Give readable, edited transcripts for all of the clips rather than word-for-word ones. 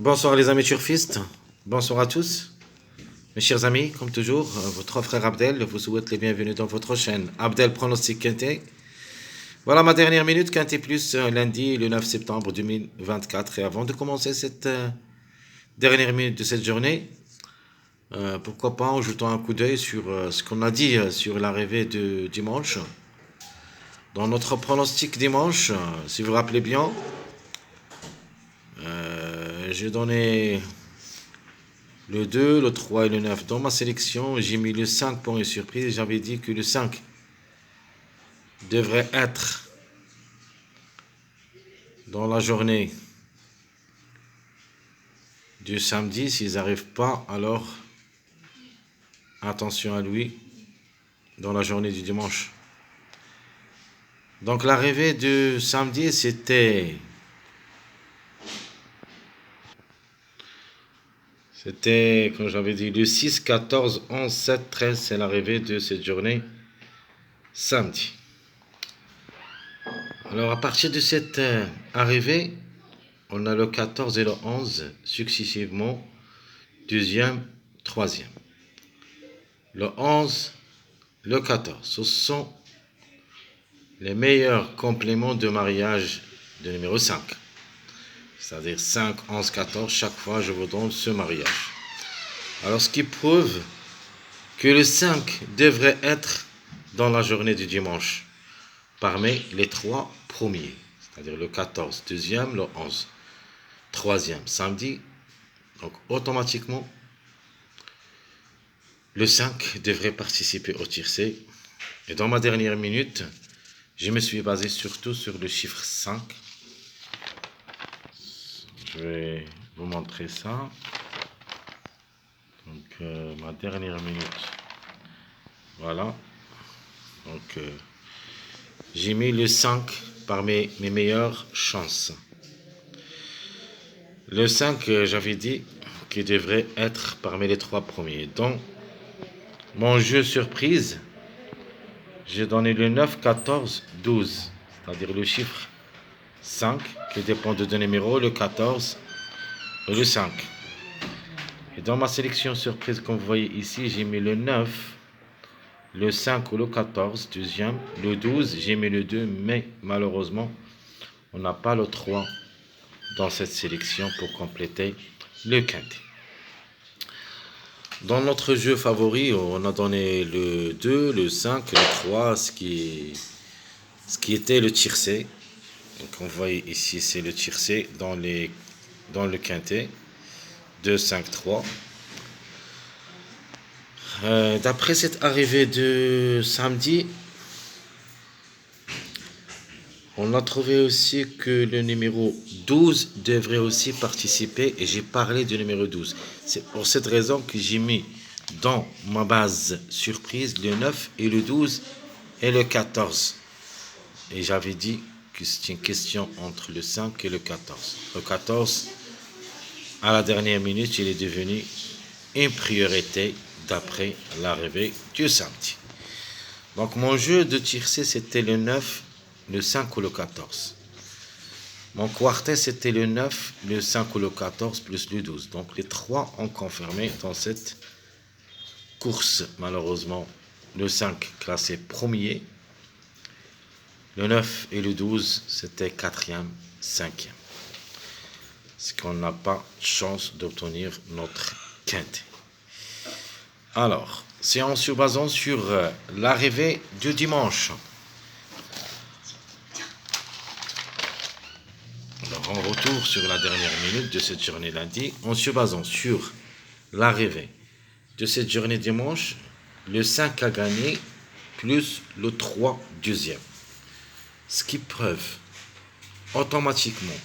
Bonsoir les amis turfistes, bonsoir à tous. Mes chers amis, comme toujours, votre frère Abdel vous souhaite les bienvenus dans votre chaîne Abdel Pronostic Quintet. Voilà ma dernière minute Quintet Plus lundi le 9 septembre 2024. Et avant de commencer cette dernière minute de cette journée, pourquoi pas en jetant un coup d'œil sur ce qu'on a dit sur l'arrivée de dimanche. Dans notre pronostic dimanche, si vous vous rappelez bien, j'ai donné le 2, le 3 et le 9. Dans ma sélection, j'ai mis le 5 pour une surprise. J'avais dit que le 5 devrait être dans la journée du samedi. S'ils n'arrivent pas, alors attention à lui dans la journée du dimanche. Donc l'arrivée du samedi, c'était, comme j'avais dit, le 6, 14, 11, 7, 13. C'est l'arrivée de cette journée samedi. Alors à partir de cette arrivée, on a le 14 et le 11 successivement, deuxième, troisième. Le 11, le 14, ce sont les meilleurs compléments de mariage de numéro 5. C'est-à-dire 5, 11, 14, chaque fois je vous donne ce mariage. Alors ce qui prouve que le 5 devrait être dans la journée du dimanche, parmi les trois premiers. C'est-à-dire le 14, deuxième, le 11, troisième, samedi. Donc automatiquement, le 5 devrait participer au tiercé. Et dans ma dernière minute, je me suis basé surtout sur le chiffre 5. Je vais vous montrer ça. Donc ma dernière minute. Voilà. Donc j'ai mis le 5 parmi mes meilleures chances. Le 5, j'avais dit qu'il devrait être parmi les trois premiers. Donc, mon jeu surprise, j'ai donné le 9, 14, 12. C'est-à-dire le chiffre 5, qui dépend de deux numéros, le 14 et le 5. Et dans ma sélection surprise, comme vous voyez ici, j'ai mis le 9, le 5 ou le 14, deuxième. Le 12, j'ai mis le 2, mais malheureusement, on n'a pas le 3 dans cette sélection pour compléter le quintet. Dans notre jeu favori, on a donné le 2, le 5, le 3, ce qui était le tiercé. Donc on voit ici, c'est le tiercé dans le quintet. 2, 5, 3. D'après cette arrivée de samedi, on a trouvé aussi que le numéro 12 devrait aussi participer, et j'ai parlé du numéro 12. C'est pour cette raison que j'ai mis dans ma base surprise le 9 et le 12 et le 14. Et j'avais dit que c'est une question entre le 5 et le 14. Le 14, à la dernière minute, il est devenu une priorité d'après l'arrivée du samedi. Donc mon jeu de tiercé, c'était le 9, le 5 ou le 14. Mon quartet, c'était le 9, le 5 ou le 14 plus le 12. Donc les trois ont confirmé dans cette course. Malheureusement, le 5 classé premier, le 9 et le 12, c'était quatrième, cinquième. Ce qu'on n'a pas de chance d'obtenir notre quintet. Alors, c'est en se basant sur l'arrivée du dimanche. Alors, on retourne sur la dernière minute de cette journée lundi. En se basant sur l'arrivée de cette journée dimanche, le 5 a gagné plus le 3 deuxième. Ce qui prouve automatiquement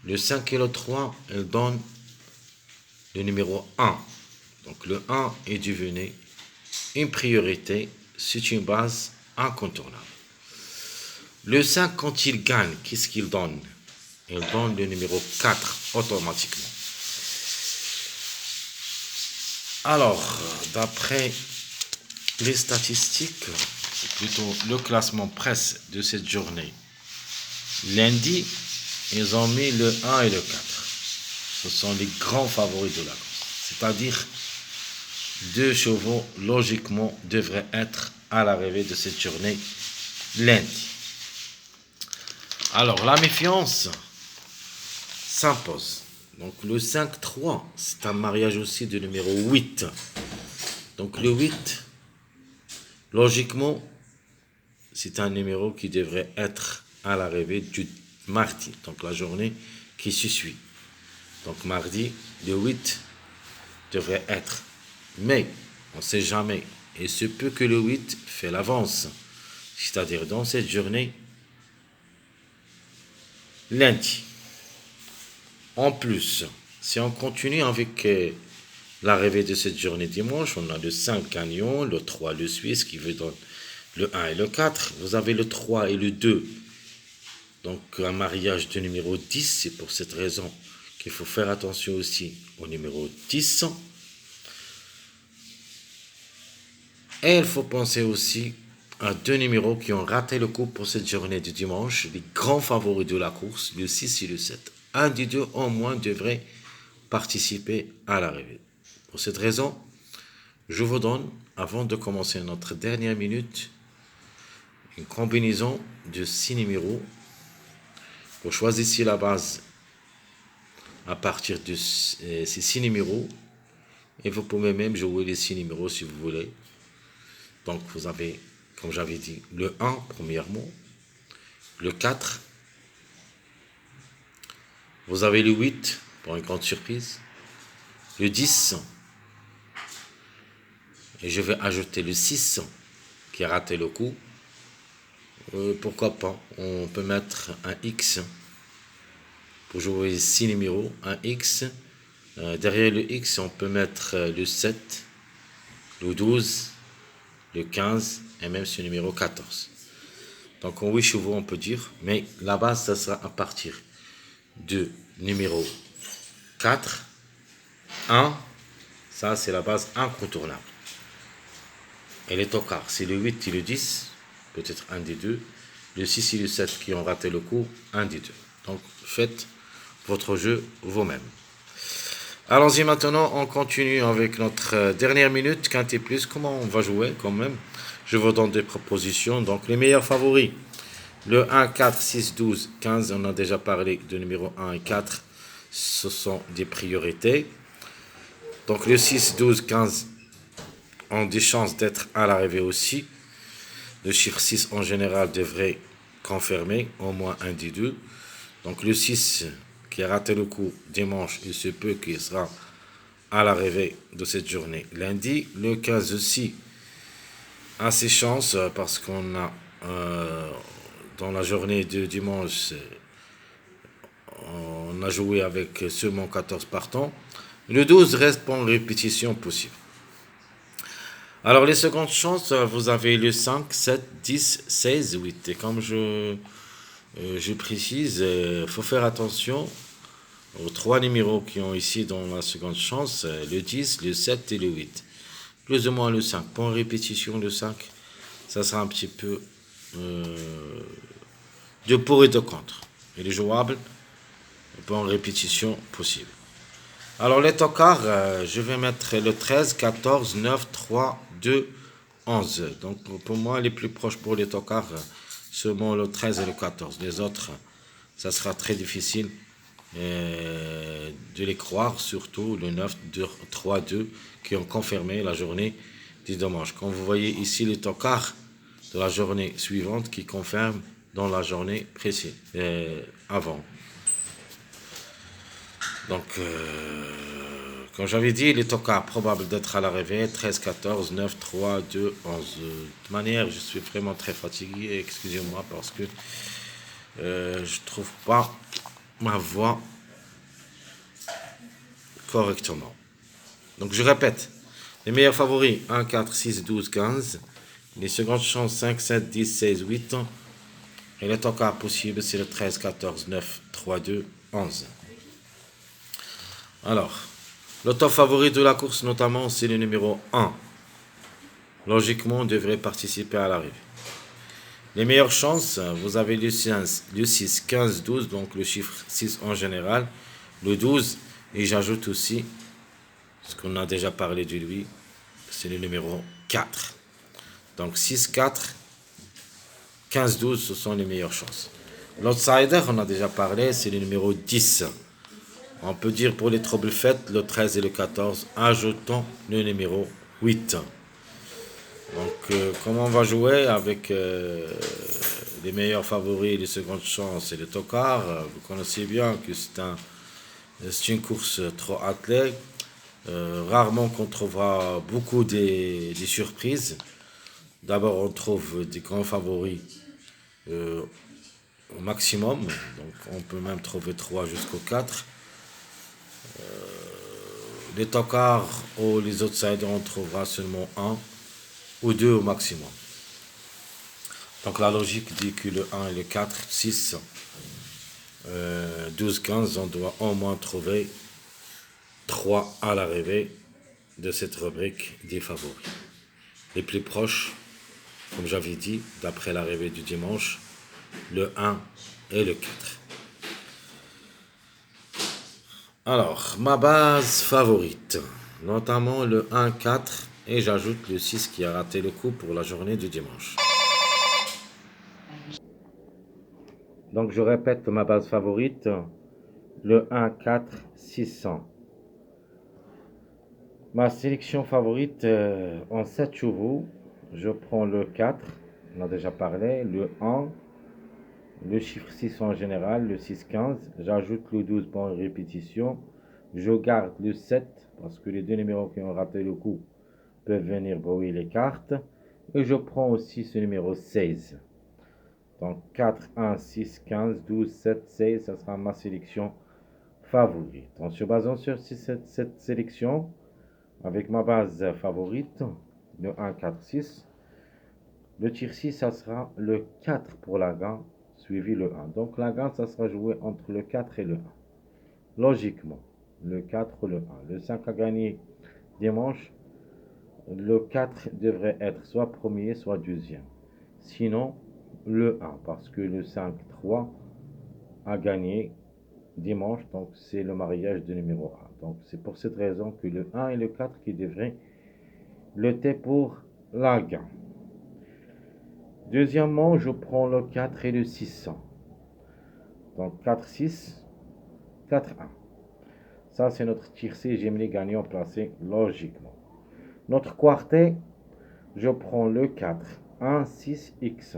le 5 et le 3, elles donnent le numéro 1. Donc le 1 est devenu une priorité, c'est une base incontournable. Le 5, quand il gagne, qu'est-ce qu'il donne? Il donne le numéro 4 automatiquement. Alors, d'après les statistiques, plutôt le classement presse de cette journée, lundi, ils ont mis le 1 et le 4. ce sont les grands favoris de la course. C'est-à-dire, 2 chevaux, logiquement, devraient être à l'arrivée de cette journée lundi. Alors, la méfiance s'impose. Donc, le 5-3, c'est un mariage aussi de numéro 8. Donc, le 8, logiquement, c'est un numéro qui devrait être à l'arrivée du mardi, donc la journée qui se suit. Donc, mardi, le 8 devrait être. Mais, on ne sait jamais. Et ce peut que le 8 fait l'avance. C'est-à-dire, dans cette journée, lundi. En plus, si on continue avec l'arrivée de cette journée dimanche, on a le 5 gagnant, le 3 le Suisse qui veut donner le 1 et le 4. Vous avez le 3 et le 2. Donc un mariage de numéro 10, c'est pour cette raison qu'il faut faire attention aussi au numéro 10. Et il faut penser aussi à 2 numéros qui ont raté le coup pour cette journée de dimanche, les grands favoris de la course, le 6 et le 7. Un des deux au moins devrait participer à l'arrivée. Pour cette raison, je vous donne, avant de commencer notre dernière minute, une combinaison de 6 numéros. Vous choisissez la base à partir de ces 6 numéros et vous pouvez même jouer les 6 numéros si vous voulez. Donc vous avez, comme j'avais dit, le 1 premièrement, le 4, vous avez le 8 pour une grande surprise, le 10, et je vais ajouter le 6 qui a raté le coup. Pourquoi pas, on peut mettre un X pour jouer 6 numéros, un X. Derrière le X, on peut mettre le 7, le 12, le 15 et même ce numéro 14. Donc en 8 chevaux, on peut dire, mais la base, ça sera à partir de numéro 4, 1, ça c'est la base incontournable. Et les tocards, c'est le 8 et le 10, peut-être un des deux, le 6 et le 7 qui ont raté le coup, un des deux. Donc faites votre jeu vous-même. Allons-y maintenant, on continue avec notre dernière minute, quinté plus, comment on va jouer quand même. Je vous donne des propositions, donc les meilleurs favoris. Le 1, 4, 6, 12, 15, on a déjà parlé de numéro 1 et 4, ce sont des priorités. Donc le 6, 12, 15 ont des chances d'être à l'arrivée aussi. Le chiffre 6 en général devrait confirmer au moins un des deux. Donc le 6 qui a raté le coup dimanche, il se peut qu'il sera à l'arrivée de cette journée lundi. Le 15 aussi a ses chances parce qu'on a dans la journée de dimanche, on a joué avec seulement 14 partants. Le 12 reste pour une répétition possible. Alors les secondes chances, vous avez le 5, 7, 10, 16, 8. Et comme je précise, il faut faire attention aux 3 numéros qui ont ici dans la seconde chance, le 10, le 7 et le 8. Plus ou moins le 5. Pour une répétition, le 5, ça sera un petit peu de pour et de contre. Il est jouable pour une répétition possible. Alors les tocards, je vais mettre le 13, 14, 9, 3, 2, 11. Donc pour moi, les plus proches pour les tocards, seulement le 13 et le 14. Les autres, ça sera très difficile de les croire, surtout le 9, 2, 3, 2 qui ont confirmé la journée du dimanche. Comme vous voyez ici, les tocards de la journée suivante qui confirment dans la journée précédente, avant. Donc, comme j'avais dit, les tocards probables d'être à l'arrivée, 13, 14, 9, 3, 2, 11. De toute manière, je suis vraiment très fatigué, excusez-moi, parce que je trouve pas ma voix correctement. Donc, je répète, les meilleurs favoris, 1, 4, 6, 12, 15. Les secondes chances, 5, 7, 10, 16, 8. Et les tocards possibles, c'est le 13, 14, 9, 3, 2, 11. Alors, le top favori de la course, notamment, c'est le numéro 1. Logiquement, on devrait participer à l'arrivée. Les meilleures chances, vous avez le 6, 15, 12, donc le chiffre 6 en général, le 12 Et j'ajoute aussi, ce qu'on a déjà parlé de lui, c'est le numéro 4. Donc 6, 4, 15, 12, ce sont les meilleures chances. L'outsider, on a déjà parlé, c'est le numéro 10. On peut dire pour les troubles faits, le 13 et le 14, ajoutons le numéro 8. Donc, comment on va jouer avec les meilleurs favoris, les secondes chances et les tocards? Vous connaissez bien que c'est une course trop athlète. Rarement qu'on trouvera beaucoup des surprises. D'abord, on trouve des grands favoris euh, au maximum. Donc, on peut même trouver 3 jusqu'au 4. Les tocards ou les outsiders, on trouvera seulement un ou deux au maximum. Donc la logique dit que le 1 et le 4, 6, 12, 15, on doit au moins trouver 3 à l'arrivée de cette rubrique des favoris. Les plus proches, comme j'avais dit, d'après l'arrivée du dimanche, le 1 et le 4. Alors, ma base favorite, notamment le 1, 4, et j'ajoute le 6 qui a raté le coup pour la journée du dimanche. Donc je répète ma base favorite, le 1, 4, 600. Ma sélection favorite en 7 chevaux, je prends le 4, on a déjà parlé, le 1, le chiffre 6 en général, le 6, 15, j'ajoute le 12 pour une répétition, je garde le 7 parce que les deux numéros qui ont raté le coup peuvent venir brouiller les cartes, et je prends aussi ce numéro 16. Donc 4, 1, 6, 15, 12, 7, 16, ça sera ma sélection favorite. En se basant sur cette sélection, avec ma base favorite, le 1, 4, 6, le tir 6, ça sera le 4 pour la gagne, suivi le 1. Donc la gagne, ça sera joué entre le 4 et le 1. Logiquement, le 4 ou le 1. Le 5 a gagné dimanche, le 4 devrait être soit premier, soit deuxième. Sinon, le 1, parce que le 5, 3 a gagné dimanche, donc c'est le mariage de numéro 1. Donc c'est pour cette raison que le 1 et le 4 qui devraient lutter pour la gagne. Deuxièmement, je prends le 4 et le 600. Donc 4, 6, 4, 1. Ça, c'est notre tiercé Gemini gagnant placé logiquement. Notre quartet, je prends le 4, 1, 6, X.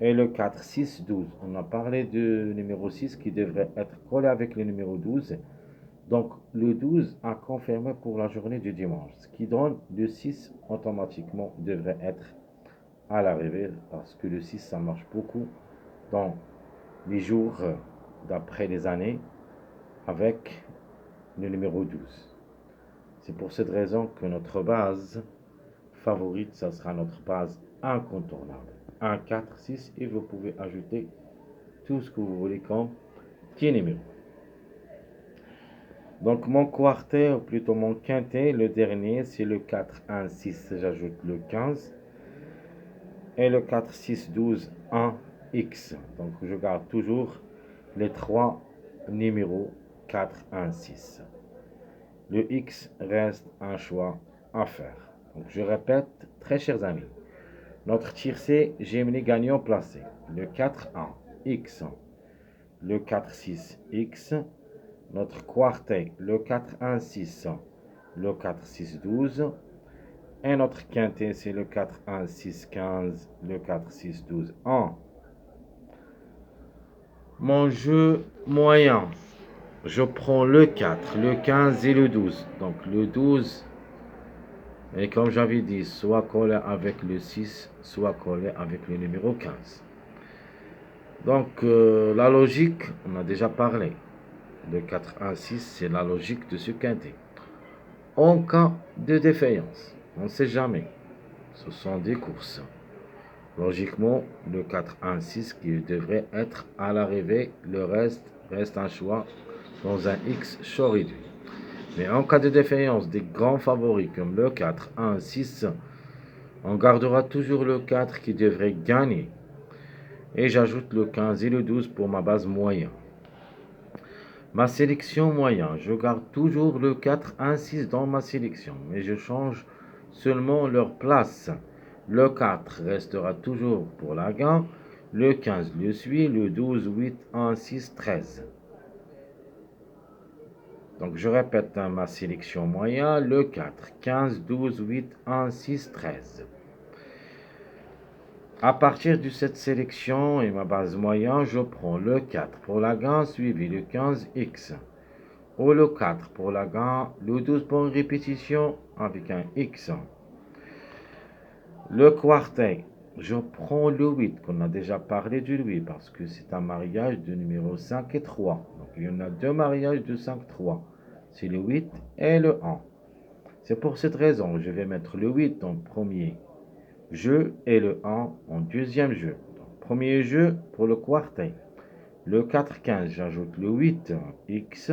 Et le 4, 6, 12. On a parlé du numéro 6 qui devrait être collé avec le numéro 12. Donc le 12 a confirmé pour la journée du dimanche. Ce qui donne le 6 automatiquement devrait être à l'arrivée. Parce que le 6 ça marche beaucoup dans les jours d'après les années avec le numéro 12. C'est pour cette raison que notre base favorite, ça sera notre base incontournable. 1, 4, 6 et vous pouvez ajouter tout ce que vous voulez comme petit numéro. Donc mon quartet, ou plutôt mon quintet, le dernier, c'est le 4, 1, 6, j'ajoute le 15. Et le 4, 6, 12, 1, X. Donc je garde toujours les trois numéros 4, 1, 6. Le X reste un choix à faire. Donc je répète, très chers amis, notre tiercé Gemini gagnant placé, le 4, 1, X, le 4, 6, X, notre quartet, le 4, 1, 6, le 4, 6, 12, et notre quintet, c'est le 4, 1, 6, 15, le 4, 6, 12, 1. Mon jeu moyen, je prends le 4, le 15 et le 12. Donc le 12, et comme j'avais dit, soit collé avec le 6, soit collé avec le numéro 15. Donc la logique, on a déjà parlé. Le 4, 1, 6, c'est la logique de ce quintet. En cas de défaillance, on ne sait jamais. Ce sont des courses. Logiquement, le 4, 1, 6 qui devrait être à l'arrivée, le reste un choix dans un X chaud réduit. Mais en cas de défaillance des grands favoris comme le 4, 1, 6, on gardera toujours le 4 qui devrait gagner. Et j'ajoute le 15 et le 12 pour ma base moyenne. Ma sélection moyen, je garde toujours le 4, 1, 6 dans ma sélection, mais je change seulement leur place. Le 4 restera toujours pour la gain, le 15 le suit, le 12, 8, 1, 6, 13. Donc je répète ma sélection moyen, le 4, 15, 12, 8, 1, 6, 13. À partir de cette sélection et ma base moyen, je prends le 4 pour la gain, suivi le 15x. Ou le 4 pour la gain, le 12 pour une répétition avec un x. Le quartet, je prends le 8, qu'on a déjà parlé du 8, parce que c'est un mariage de numéro 5 et 3. Donc il y en a deux mariages de 5, 3. C'est le 8 et le 1. C'est pour cette raison que je vais mettre le 8 en premier jeu et le 1 en deuxième jeu. Donc, premier jeu pour le quartet. Le 4, 15, j'ajoute le 8, x.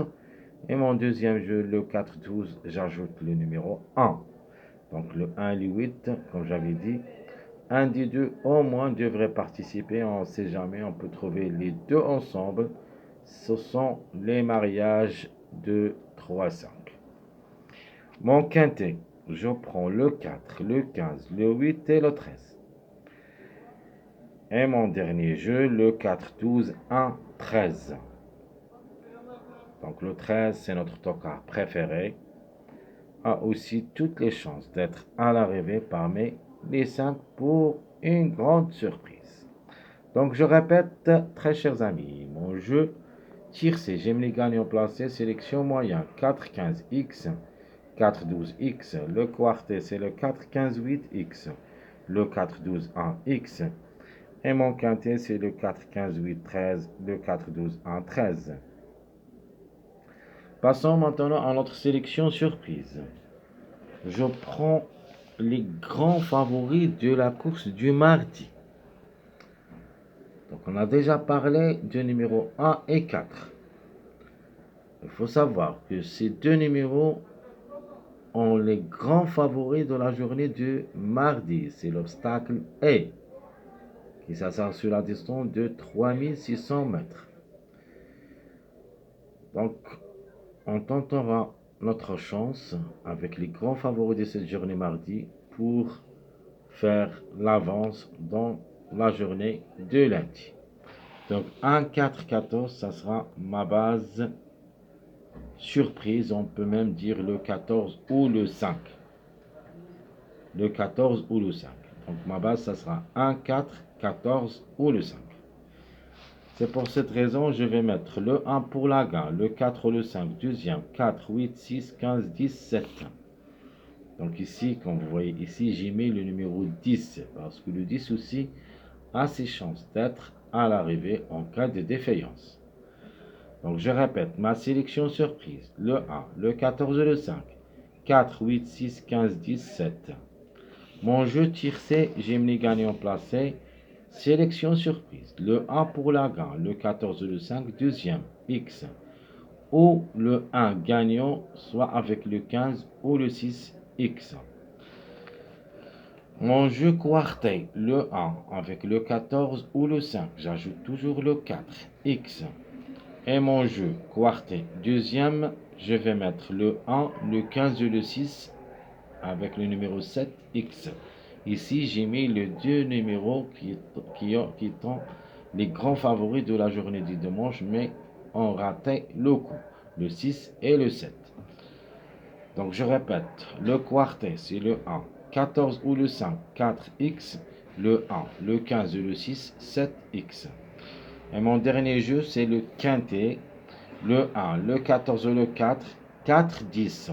Et mon deuxième jeu, le 4, 12, j'ajoute le numéro 1. Donc le 1 et le 8, comme j'avais dit, un des deux au moins devrait participer. On ne sait jamais, on peut trouver les deux ensemble. Ce sont les mariages de 3 5. Mon quintet, je prends le 4, le 15, le 8 et le 13. Et mon dernier jeu, le 4, 12, 1, 13. Donc le 13, c'est notre tocard préféré. A aussi toutes les chances d'être à l'arrivée parmi les 5 pour une grande surprise. Donc je répète, très chers amis, mon jeu tiercé, j'aime les gagnants placés, sélection moyen 4, 15, x, 4, 12, x. Le quartet, c'est le 4, 15, 8, x. Le 4, 12, 1, x. Et mon quintet, c'est le 4, 15, 8, 13. Le 4, 12, 1, 13. Passons maintenant à notre sélection surprise. Je prends les grands favoris de la course du mardi. Donc on a déjà parlé de numéros 1 et 4. Il faut savoir que ces deux numéros ont les grands favoris de la journée de mardi. C'est l'obstacle A, qui s'assure sur la distance de 3600 mètres. Donc on tentera notre chance avec les grands favoris de cette journée mardi pour faire l'avance dans la journée de lundi. Donc 1, 4, 14, ça sera ma base surprise. On peut même dire le 14 ou le 5. Le 14 ou le 5. Donc ma base, ça sera 1, 4, 14 ou le 5. C'est pour cette raison je vais mettre le 1 pour la gain, le 4 ou le 5, deuxième, 4, 8, 6, 15, 10, 7. Donc ici, comme vous voyez ici, j'ai mis le numéro 10, parce que le 10 aussi a ses chances d'être à l'arrivée en cas de défaillance. Donc je répète, ma sélection surprise, le 1, le 14 et le 5, 4, 8, 6, 15, 10, 7. Mon jeu tiercé, j'aime les gagnants placés, sélection surprise, le 1 pour la gain, le 14 et le 5, deuxième, x. Ou le 1 gagnant, soit avec le 15 ou le 6, x. Mon jeu quartet, le 1 avec le 14 ou le 5, j'ajoute toujours le 4, x. Et mon jeu quartet deuxième, je vais mettre le 1, le 15 et le 6 avec le numéro 7, x. Ici, j'ai mis les deux numéros qui sont les grands favoris de la journée du dimanche, mais on raté le coup, le 6 et le 7. Donc je répète, le quartet c'est le 1, 14 ou le 5, 4x, le 1, le 15 et le 6, 7x. Et mon dernier jeu c'est le quintet, le 1, le 14 et le 4, 4, 10,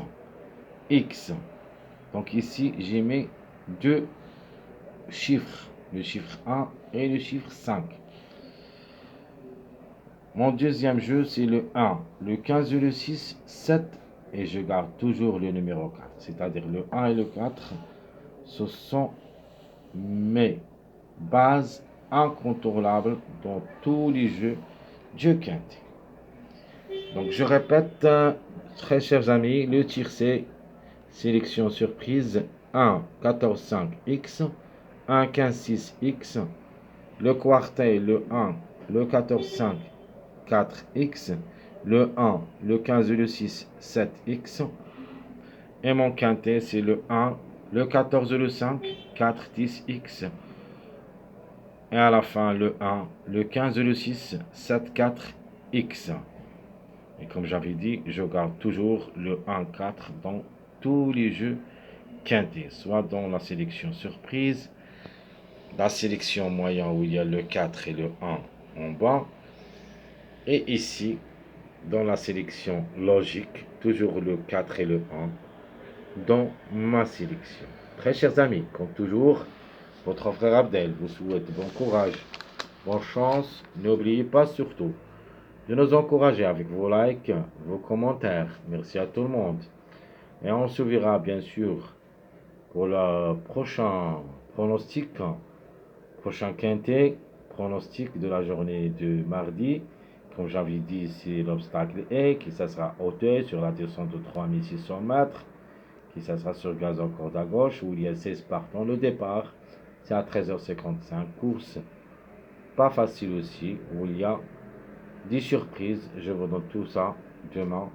x. Donc ici j'ai mis deux chiffres, le chiffre 1 et le chiffre 5. Mon deuxième jeu c'est le 1, le 15 et le 6, 7. Et je garde toujours le numéro 4, c'est-à-dire le 1 et le 4, ce sont mes bases incontournables dans tous les jeux du quintet. Donc je répète, très chers amis, le tiercé, sélection surprise, 1, 14, 5, x, 1, 15, 6, x, le quartet, le 1, le 14, 5, 4, x, le 1, le 15 et le 6, 7x. Et mon quintet, c'est le 1, le 14 et le 5, 4, 10x. Et à la fin, le 1, le 15 et le 6, 7, 4, x. Et comme j'avais dit, je garde toujours le 1, 4 dans tous les jeux quintés, soit dans la sélection surprise, la sélection moyen où il y a le 4 et le 1 en bas, et ici, dans la sélection logique, toujours le 4 et le 1 dans ma sélection. Très chers amis, comme toujours, votre frère Abdel vous souhaite bon courage, bonne chance. N'oubliez pas surtout de nous encourager avec vos likes, vos commentaires. Merci à tout le monde. Et on se verra bien sûr pour le prochain pronostic, prochain quintet, pronostic de la journée de mardi. Comme j'avais dit, c'est l'obstacle est qui ça sera hauteur sur la descente de 3600 mètres, qui ça sera sur gaz en corde à gauche, où il y a 16 partants. Le départ, c'est à 13h55. Course pas facile aussi, où il y a 10 surprises. Je vous donne tout ça demain,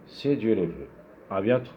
si Dieu le veut. À bientôt.